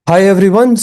Hi everyone.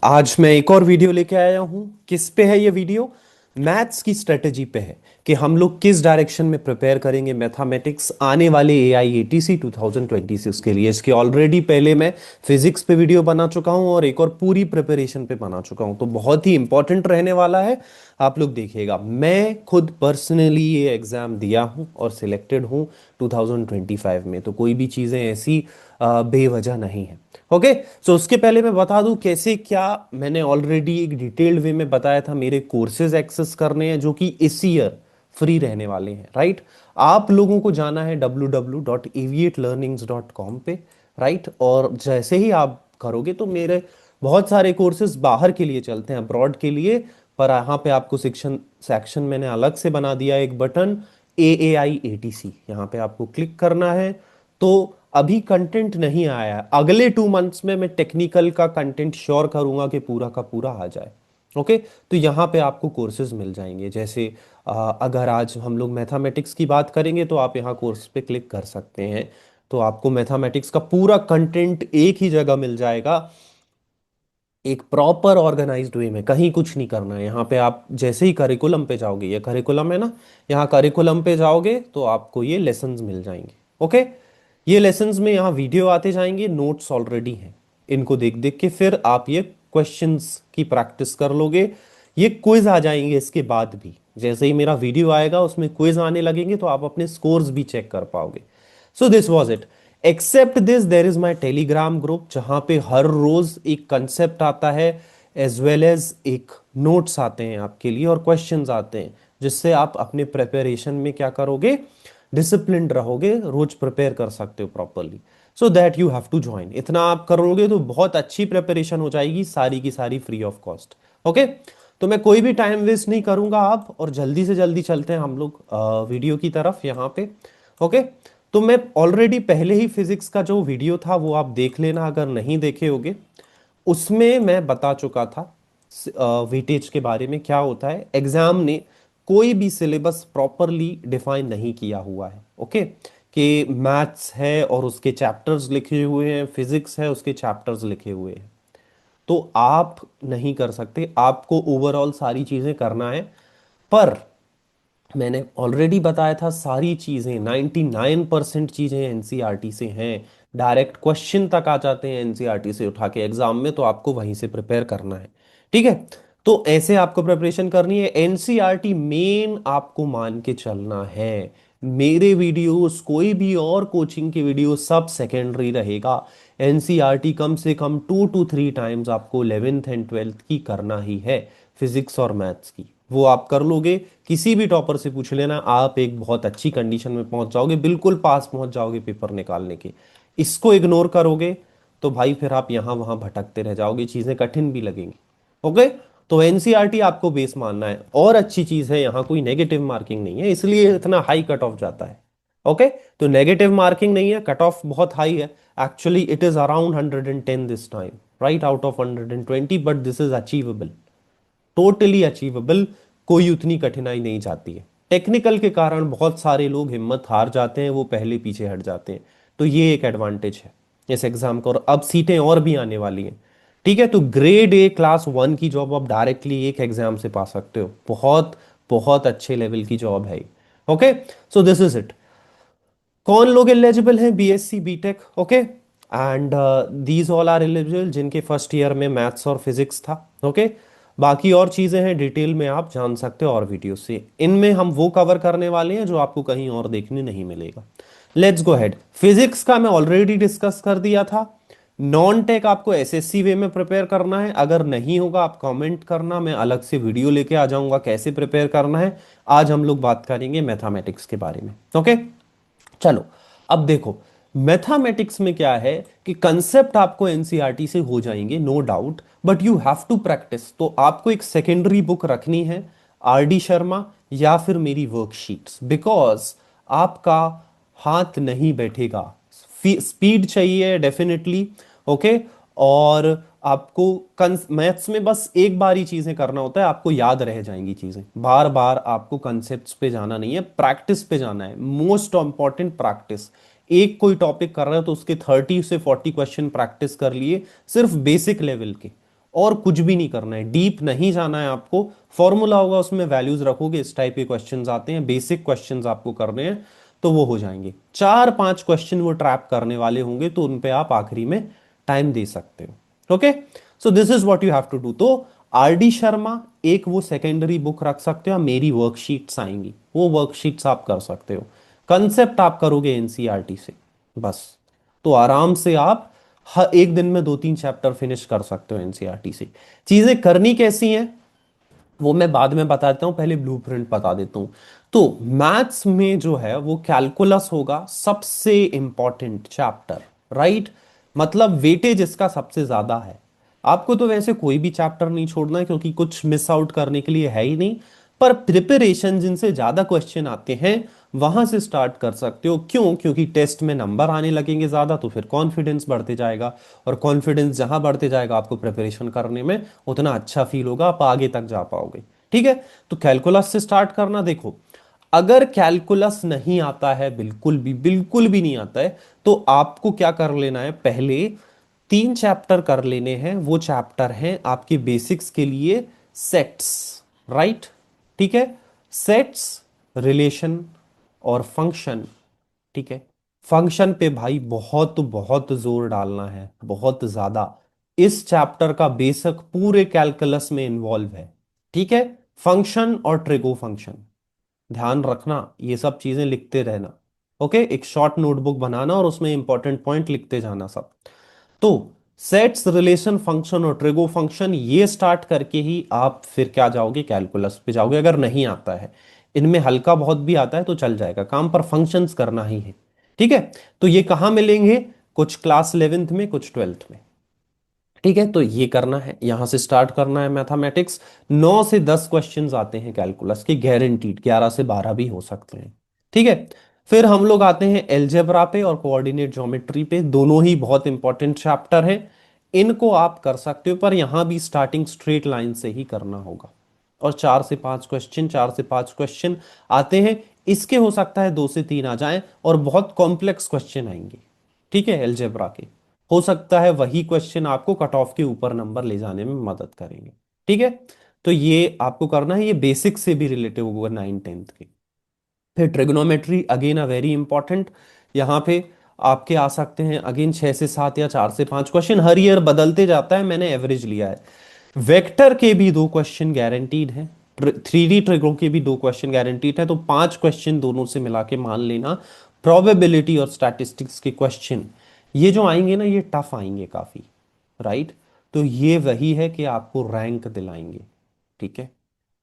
आज मैं एक और वीडियो लेके आया हूँ। किस पे है ये वीडियो? मैथ्स की स्ट्रेटेजी पे है कि हम लोग किस डायरेक्शन में प्रिपेयर करेंगे मैथमेटिक्स आने वाले AIATC 2026 के लिए। इसके ऑलरेडी पहले मैं फिजिक्स पे वीडियो बना चुका हूँ और एक और पूरी प्रिपरेशन पे बना चुका हूँ, तो बहुत ही इंपॉर्टेंट रहने वाला है। आप लोग देखिएगा, मैं खुद पर्सनली ये एग्ज़ाम दिया हूँ और सिलेक्टेड हूँ 2025 में, तो कोई भी चीज़ें ऐसी बेवजह नहीं है। ओके। सो उसके पहले मैं बता दूं कैसे क्या। मैंने ऑलरेडी एक डिटेल्ड वे में बताया था, मेरे कोर्सेज एक्सेस करने हैं जो कि इस ईयर फ्री रहने वाले हैं, राइट। आप लोगों को जाना है www.aviatelearnings.com पे, राइट। और जैसे ही आप करोगे तो मेरे बहुत सारे कोर्सेज बाहर के लिए चलते हैं, अब्रॉड के लिए। पर यहाँ पे आपको सेक्शन सेक्शन मैंने अलग से बना दिया, एक बटन AAI ATC, यहाँ पे आपको क्लिक करना है। तो अभी कंटेंट नहीं आया है, अगले 2 मंथ्स में मैं टेक्निकल का कंटेंट श्योर करूंगा कि पूरा का पूरा आ जाए। ओके। तो यहाँ पे आपको कोर्सेज मिल जाएंगे, जैसे अगर आज हम लोग मैथमेटिक्स की बात करेंगे तो आप यहाँ कोर्स पे क्लिक कर सकते हैं। तो आपको मैथमेटिक्स का पूरा कंटेंट एक ही जगह मिल जाएगा, एक प्रॉपर ऑर्गेनाइज्ड वे में। कहीं कुछ नहीं करना है। यहाँ पे आप जैसे ही करिकुलम पे जाओगे, ये करिकुलम है ना, यहाँ करिकुलम पे जाओगे तो आपको ये लेसन्स मिल जाएंगे। ओके। ये लेसन्स में यहाँ वीडियो आते जाएंगे, नोट्स ऑलरेडी हैं, इनको देख देख के फिर आप ये क्वेश्चंस की प्रैक्टिस कर लोगे। ये क्विज आ जाएंगे इसके बाद भी, जैसे ही मेरा वीडियो आएगा उसमें क्विज आने लगेंगे तो आप अपने स्कोर्स भी चेक कर पाओगे। So this was it. Except this there is my Telegram group, जहां पे हर रोज एक कंसेप्ट आता है, एज वेल एज एक नोट्स आते हैं आपके लिए और क्वेश्चंस आते हैं, जिससे आप अपने प्रिपरेशन में क्या करोगे, डिसिप्लिन रहोगे, रोज प्रिपेयर कर सकते हो properly. So that you have to join. इतना आप करोगे तो बहुत अच्छी प्रिपरेशन हो जाएगी, सारी की सारी फ्री ऑफ कॉस्ट। ओके। तो मैं कोई भी टाइम वेस्ट नहीं करूंगा आप, और जल्दी से जल्दी चलते हैं हम लोग वीडियो की तरफ यहाँ पे। ओके। तो मैं ऑलरेडी पहले ही फिजिक्स का जो वीडियो था वो आप देख लेना, अगर नहीं देखे होगे। उसमें मैं बता चुका था वेटेज के बारे में, क्या होता है। एग्जाम ने कोई भी सिलेबस प्रॉपरली डिफाइन नहीं किया हुआ है। ओके। कि मैथ्स है और उसके चैप्टर्स लिखे हुए हैं, फिजिक्स है उसके चैप्टर्स लिखे हुए हैं, तो आप नहीं कर सकते। आपको ओवरऑल सारी चीजें करना है। पर मैंने ऑलरेडी बताया था, सारी चीजें 99% चीजें एनसीईआरटी से हैं। डायरेक्ट क्वेश्चन तक आ जाते हैं एनसीईआरटी से उठा के एग्जाम में, तो आपको वहीं से प्रिपेयर करना है। ठीक है। तो ऐसे आपको प्रिपरेशन करनी है, एनसीईआरटी मेन आपको मान के चलना है। मेरे वीडियोस, कोई भी और कोचिंग के वीडियो, सब सेकेंडरी रहेगा। एनसीईआरटी कम से कम 2 to 3 टाइम्स आपको 11th एंड 12th की करना ही है, फिजिक्स और मैथ्स की। वो आप कर लोगे, किसी भी टॉपर से पूछ लेना, आप एक बहुत अच्छी कंडीशन में पहुंच जाओगे, बिल्कुल पास पहुंच जाओगे पेपर निकालने के। इसको इग्नोर करोगे तो भाई फिर आप यहां वहां भटकते रह जाओगे, चीजें कठिन भी लगेंगी। ओके। तो एनसीईआरटी आपको बेस मानना है, और अच्छी चीज है यहाँ कोई नेगेटिव मार्किंग नहीं है, इसलिए इतना हाई कट ऑफ जाता है। ओके। तो नेगेटिव मार्किंग नहीं है, कट ऑफ बहुत हाई है। Actually it is around 110 this time, right, out of 120, but this is achievable, totally achievable. कोई उतनी कठिनाई नहीं जाती है। टेक्निकल के कारण बहुत सारे लोग हिम्मत हार जाते हैं, वो पहले पीछे हट जाते हैं। तो ये एक एडवांटेज है इस एग्जाम का, और अब सीटें और भी आने वाली हैं। ठीक है। तो ग्रेड क्लास 1 की जॉब आप डायरेक्टली एक एग्जाम से पा सकते हो, बहुत बहुत अच्छे लेवल की जॉब है। Okay. So this is it. कौन लोग एलिजिबल हैं? BSc BTech. Okay. And these all are eligible जिनके फर्स्ट ईयर में मैथ्स और फिजिक्स था। ओके। बाकी और चीजें हैं डिटेल में आप जान सकते हो और वीडियो से, इनमें हम वो कवर करने वाले हैं जो आपको कहीं और देखने नहीं मिलेगा। Let's go head. फिजिक्स का मैं ऑलरेडी डिस्कस कर दिया था। नॉन टेक आपको एसएससी वे में प्रिपेयर करना है, अगर नहीं होगा आप कमेंट करना, मैं अलग से वीडियो लेके आ जाऊंगा कैसे प्रिपेयर करना है। आज हम लोग बात करेंगे मैथमेटिक्स के बारे में। ओके। चलो, अब देखो, मैथमेटिक्स में क्या है कि कंसेप्ट आपको एनसीईआरटी से हो जाएंगे, no doubt, but you have to practice. तो आपको एक सेकेंडरी बुक रखनी है, आरडी शर्मा या फिर मेरी वर्कशीट्स, बिकॉज आपका हाथ नहीं बैठेगा। स्पीड चाहिए डेफिनेटली। ओके। और आपको मैथ्स में बस एक बार ही चीजें करना होता है, आपको याद रह जाएंगी चीजें, बार बार आपको कंसेप्ट्स पे जाना नहीं है, प्रैक्टिस पे जाना है। Most important practice. एक कोई टॉपिक कर रहे हो तो उसके 30 से 40 क्वेश्चन प्रैक्टिस कर लिए, सिर्फ बेसिक लेवल के, और कुछ भी नहीं करना है, डीप नहीं जाना है आपको। फॉर्मूला होगा उसमें वैल्यूज रखोगे, इस टाइप के क्वेश्चंस आते हैं, बेसिक क्वेश्चंस आपको करने हैं तो वो हो जाएंगे। 4-5 क्वेश्चन वो ट्रैप करने वाले होंगे तो उन पे आप आखिरी में टाइम दे सकते हो। Okay, so this is what you have to do. तो आर डी शर्मा एक वो सेकेंडरी बुक रख सकते हो, मेरी वर्कशीट्स आएंगी, वो वर्कशीट्स आप कर सकते हो। कंसेप्ट आप करोगे एनसीईआरटी से बस, तो आराम से आप हर एक दिन में 2-3 चैप्टर फिनिश कर सकते हो एनसीईआरटी से। चीजें करनी कैसी हैं वो मैं बाद में बता देता हूं, पहले ब्लूप्रिंट बता देता हूं। तो मैथ्स में जो है वो कैलकुलस होगा सबसे इंपॉर्टेंट चैप्टर, राइट? मतलब वेटेज इसका सबसे ज्यादा है। आपको तो वैसे कोई भी चैप्टर नहीं छोड़ना है क्योंकि कुछ मिस आउट करने के लिए है ही नहीं, पर प्रिपरेशन जिनसे ज्यादा क्वेश्चन आते हैं वहां से स्टार्ट कर सकते हो। क्यों? क्योंकि टेस्ट में नंबर आने लगेंगे ज्यादा तो फिर कॉन्फिडेंस बढ़ते जाएगा, और कॉन्फिडेंस जहां बढ़ते जाएगा आपको प्रिपरेशन करने में उतना अच्छा फील होगा, आप आगे तक जा पाओगे। ठीक है, तो कैलकुलस से स्टार्ट करना। देखो, अगर कैलकुलस नहीं आता है, बिल्कुल भी नहीं आता है, तो आपको क्या कर लेना है, पहले 3 चैप्टर कर लेने हैं। वो चैप्टर हैं आपके बेसिक्स के लिए सेट्स, राइट? ठीक है, सेट्स, रिलेशन और फंक्शन। ठीक है, फंक्शन पे भाई बहुत बहुत जोर डालना है, बहुत ज्यादा। इस चैप्टर का बेसिक पूरे कैलकुलस में इन्वॉल्व है। ठीक है, फंक्शन और ट्रिगो फंक्शन ध्यान रखना, ये सब चीजें लिखते रहना। ओके, एक शॉर्ट नोटबुक बनाना और उसमें इंपॉर्टेंट पॉइंट लिखते जाना सब। तो सेट्स, रिलेशन, फंक्शन और ट्रिगो फंक्शन, ये स्टार्ट करके ही आप फिर क्या जाओगे, कैलकुलस पे जाओगे। अगर नहीं आता है, इनमें हल्का बहुत भी आता है तो चल जाएगा काम, पर फंक्शंस करना ही है। ठीक है, तो ये कहाँ मिलेंगे, कुछ क्लास 11th में, कुछ 12th में। ठीक है, तो ये करना है, यहां से स्टार्ट करना है मैथमेटिक्स। 9 से 10 क्वेश्चंस आते हैं कैलकुलस के, गारंटीड 11 से 12 भी हो सकते हैं। ठीक है, फिर हम लोग आते हैं एलजेब्रा पे और कोऑर्डिनेट ज्योमेट्री पे, दोनों ही बहुत इंपॉर्टेंट चैप्टर हैं। इनको आप कर सकते हो, पर यहां भी स्टार्टिंग स्ट्रेट लाइन से ही करना होगा। और 4 से 5 क्वेश्चन आते हैं। इसके हो सकता है 2 से 3 आ जाएं, और बहुत कॉम्प्लेक्स क्वेश्चन आएंगे। ठीक है, एलजेब्रा के हो सकता है वही क्वेश्चन आपको कट ऑफ के ऊपर नंबर ले जाने में मदद करेंगे। ठीक है, तो ये आपको करना है, ये बेसिक से भी रिलेटिव होगा 9-10th के। फिर trigonometry again a very important, यहाँ पे आपके आ सकते हैं अगेन 6 से 7 या 4 से 5 क्वेश्चन, हर ईयर बदलते जाता है, मैंने एवरेज लिया है। वेक्टर के भी 2 क्वेश्चन गारंटीड हैं, 3D ट्रिगो के भी 2 क्वेश्चन गारंटीड है, तो 5 क्वेश्चन दोनों से मिला के मान लेना। प्रोबेबिलिटी और स्टैटिस्टिक्स के क्वेश्चन ये जो आएंगे ना, ये टफ आएंगे काफी, राइट? तो ये वही है कि आपको रैंक दिलाएंगे। ठीक है,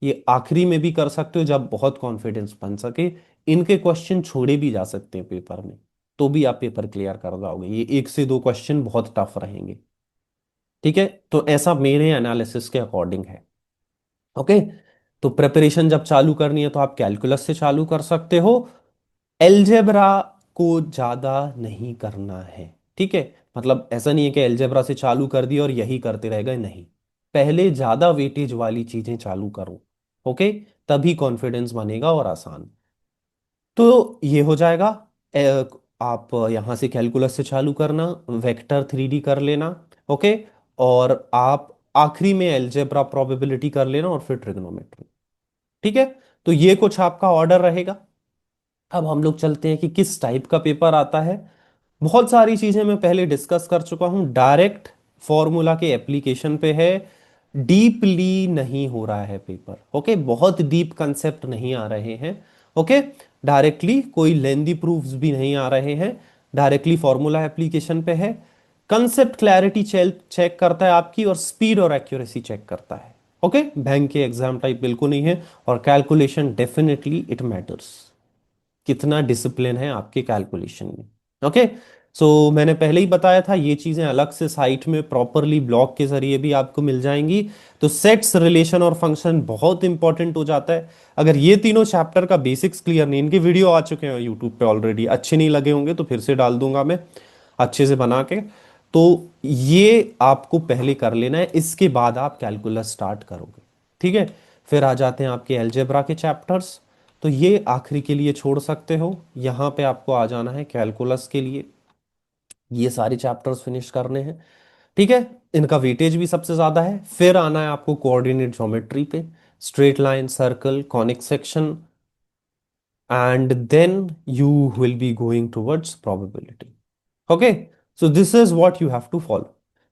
ये आखिरी में भी कर सकते हो जब बहुत कॉन्फिडेंस बन सके। इनके क्वेश्चन छोड़े भी जा सकते हैं पेपर में, तो भी आप पेपर क्लियर कर जाओगे। ये 1 से 2 क्वेश्चन बहुत टफ रहेंगे। ठीक है, तो ऐसा मेरे एनालिसिस के अकॉर्डिंग है। ओके, तो प्रिपरेशन जब चालू करनी है तो आप कैलकुलस से चालू कर सकते हो। एलजेब्रा को ज्यादा नहीं करना है। ठीक है, मतलब ऐसा नहीं है कि एलजेब्रा से चालू कर दिया और यही करते रह गए, नहीं। पहले ज्यादा वेटेज वाली चीजें चालू करो। ओके, तभी कॉन्फिडेंस बनेगा और आसान। तो ये हो जाएगा। आप यहां से कैलकुलस से चालू करना, वेक्टर 3D कर लेना। ओके, और आप आखिरी में अलजेब्रा प्रोबेबिलिटी कर लेना और फिर ट्रिग्नोमेट्री। ठीक है, तो ये कुछ आपका ऑर्डर रहेगा। अब हम लोग चलते हैं कि किस टाइप का पेपर आता है। बहुत सारी चीजें मैं पहले डिस्कस कर चुका हूं, डायरेक्ट फॉर्मूला के एप्लीकेशन पे है। डीपली नहीं हो रहा है पेपर। ओके, बहुत डीप कंसेप्ट नहीं आ रहे हैं। ओके, डायरेक्टली कोई लेंदी प्रूफ्स भी नहीं आ रहे हैं, डायरेक्टली फॉर्मूला एप्लीकेशन पे है। कंसेप्ट क्लैरिटी चेक करता है आपकी, और स्पीड और एक्यूरेसी चेक करता है। ओके, बैंक के एग्जाम टाइप बिल्कुल नहीं है। और कैलकुलेशन डेफिनेटली इट मैटर्स, कितना डिसिप्लिन है आपके कैलकुलेशन में। ओके, सो मैंने पहले ही बताया था, ये चीजें अलग से साइट में प्रॉपरली ब्लॉग के जरिए भी आपको मिल जाएंगी। तो सेट्स, रिलेशन और फंक्शन बहुत इंपॉर्टेंट हो जाता है। अगर ये तीनों चैप्टर का बेसिक्स क्लियर नहीं, इनके वीडियो आ चुके हैं यूट्यूब पे ऑलरेडी, अच्छे नहीं लगे होंगे तो फिर से डाल दूंगा मैं अच्छे से बना के। तो ये आपको पहले कर लेना है, इसके बाद आप कैलकुलस स्टार्ट करोगे। ठीक है, फिर आ जाते हैं आपके अलजेब्रा के चैप्टर्स। तो ये आखिरी के लिए छोड़ सकते हो। यहाँ पे आपको आ जाना है कैलकुलस के लिए, ये सारे चैप्टर्स फिनिश करने हैं। ठीक है, इनका वेटेज भी सबसे ज्यादा है। फिर आना है आपको कोऑर्डिनेट ज्योमेट्री पे, straight line, circle, conic section, and then you will be going towards probability. Okay, so this is what you have to follow.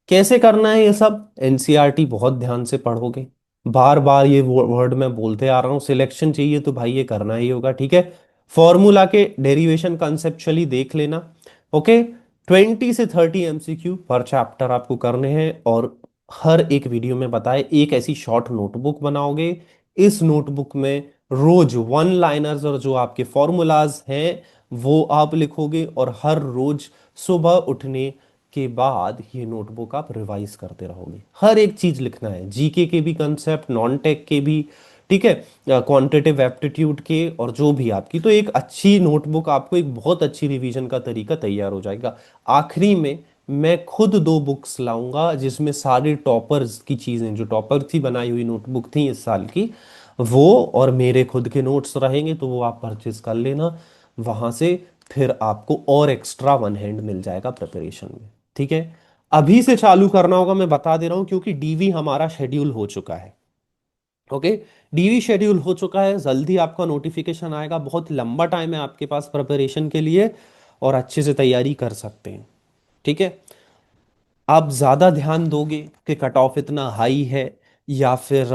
कैसे करना है ये सब, एनसीईआरटी बहुत ध्यान से पढ़ोगे। बार बार ये वर्ड मैं बोलते आ रहा हूँ, सिलेक्शन चाहिए तो भाई ये करना ही होगा। ठीक है, फॉर्मूला के डेरिवेशन कंसेप्चुअली देख लेना। ओके, 20 से 30 एमसीक्यू पर चैप्टर आपको करने हैं, और हर एक वीडियो में बताए एक ऐसी शॉर्ट नोटबुक बनाओगे। इस नोटबुक में रोज वन लाइनर्स और जो आपके फॉर्मूलाज हैं वो आप लिखोगे, और हर रोज सुबह उठने के बाद ये नोटबुक आप रिवाइज करते रहोगे। हर एक चीज लिखना है, जीके के भी कंसेप्ट, नॉन टेक के भी, ठीक है, क्वांटिटेटिव एप्टीट्यूड के, और जो भी आपकी, तो एक अच्छी नोटबुक आपको एक बहुत अच्छी रिवीजन का तरीका तैयार हो जाएगा। आखिरी में मैं खुद 2 बुक्स लाऊंगा जिसमें सारे टॉपर्स की चीजें, जो टॉपर थी बनाई हुई नोटबुक थी इस साल की, वो और मेरे खुद के नोट्स रहेंगे, तो वो आप परचेज कर लेना वहां से। फिर आपको और एक्स्ट्रा वन हैंड मिल जाएगा प्रिपरेशन में। ठीक है, अभी से चालू करना होगा, मैं बता दे रहा हूं, क्योंकि डीवी हमारा शेड्यूल हो चुका है। ओके, डीवी शेड्यूल हो चुका है, जल्दी आपका नोटिफिकेशन आएगा। बहुत लंबा टाइम है आपके पास प्रिपरेशन के लिए, और अच्छे से तैयारी कर सकते हैं। ठीक है, आप ज्यादा ध्यान दोगे कि कट ऑफ इतना हाई है या फिर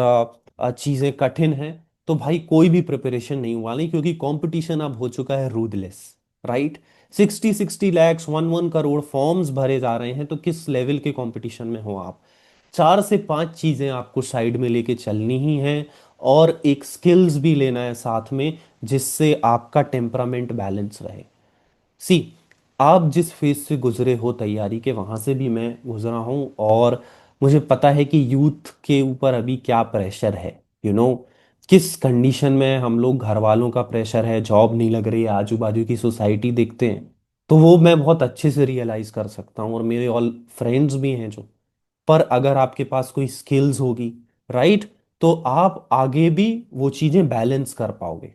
चीजें कठिन हैं, तो भाई कोई भी प्रिपरेशन नहीं हुआ नहीं, क्योंकि कंपटीशन अब हो चुका है रूदलेस। राइट, 60-60 लैक्स, 1-1 करोड़ फॉर्म्स भरे जा रहे हैं, तो किस लेवल के कंपटीशन में हो आप। 4 से 5 चीजें आपको साइड में लेके चलनी ही हैं, और एक स्किल्स भी लेना है साथ में, जिससे आपका टेम्परामेंट बैलेंस रहे। सी, आप जिस फेज से गुजरे हो तैयारी के, वहां से भी मैं गुजरा हूं, और मुझे पता है कि यूथ के ऊपर अभी क्या प्रेशर है। यू you नो know, किस कंडीशन में हम लोग, घर वालों का प्रेशर है, जॉब नहीं लग रही, आजू बाजू की सोसाइटी देखते हैं, तो वो मैं बहुत अच्छे से रियलाइज कर सकता हूँ, और मेरे ऑल फ्रेंड्स भी हैं जो। पर अगर आपके पास कोई स्किल्स होगी, राइट, तो आप आगे भी वो चीजें बैलेंस कर पाओगे।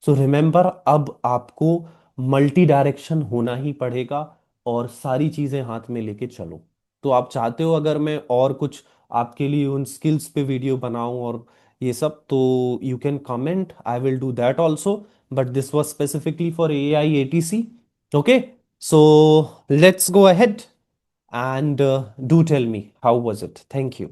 सो रिमेंबर, अब आपको मल्टी डायरेक्शन होना ही पड़ेगा, और सारी चीजें हाथ में लेके चलो। तो आप चाहते हो अगर मैं और कुछ आपके लिए उन स्किल्स पे वीडियो बनाऊं और ये सब, तो you can comment, I will do that also, but this was specifically for AIATC। Okay, so let's go ahead and do tell me how was it. Thank you.